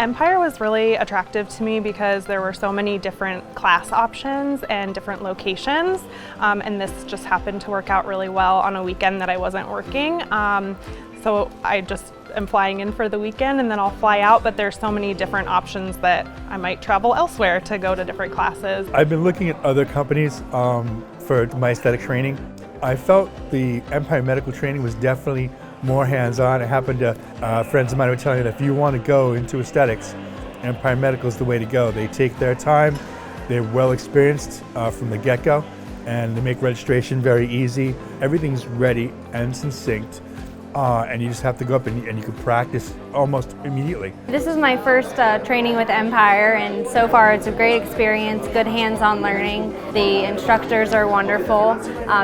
Empire was really attractive to me because there were so many different class options and different locations, and this just happened to work out really well on a weekend that I wasn't working. So I just am flying in for the weekend and then I'll fly out, but there's so many different options that I might travel elsewhere to go to different classes. I've been looking at other companies for my aesthetic training. I felt the Empire Medical Training was definitely more hands-on. It happened to friends of mine were telling me that if you want to go into aesthetics, Empire Medical is the way to go. They take their time, they're well experienced from the get-go, and they make registration very easy. Everything's ready and succinct. And you just have to go up and you can practice almost immediately. This is my first training with Empire, and so far it's a great experience, good hands-on learning. The instructors are wonderful,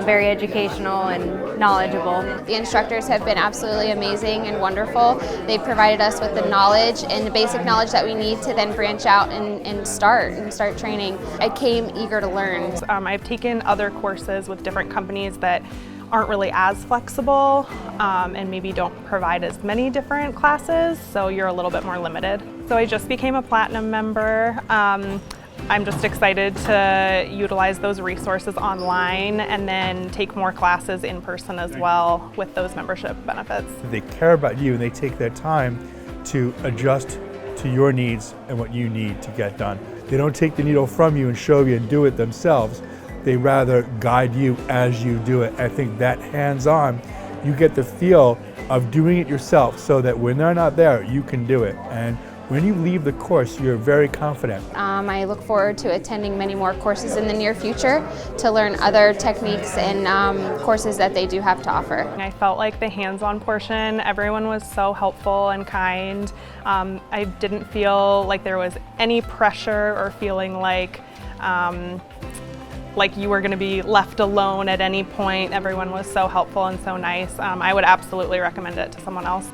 very educational and knowledgeable. The instructors have been absolutely amazing and wonderful. They've provided us with the knowledge and the basic knowledge that we need to then branch out and start training. I came eager to learn. I've taken other courses with different companies that aren't really as flexible and maybe don't provide as many different classes, so you're a little bit more limited. So I just became a Platinum member. I'm just excited to utilize those resources online and then take more classes in person as well with those membership benefits. They care about you and they take their time to adjust to your needs and what you need to get done. They don't take the needle from you and show you and do it themselves. They rather guide you as you do it. I think that hands-on, you get the feel of doing it yourself so that when they're not there, you can do it. And when you leave the course, you're very confident. I look forward to attending many more courses in the near future to learn other techniques and courses that they do have to offer. I felt like the hands-on portion, everyone was so helpful and kind. I didn't feel like there was any pressure or feeling like you were going to be left alone at any point. Everyone was so helpful and so nice. I would absolutely recommend it to someone else.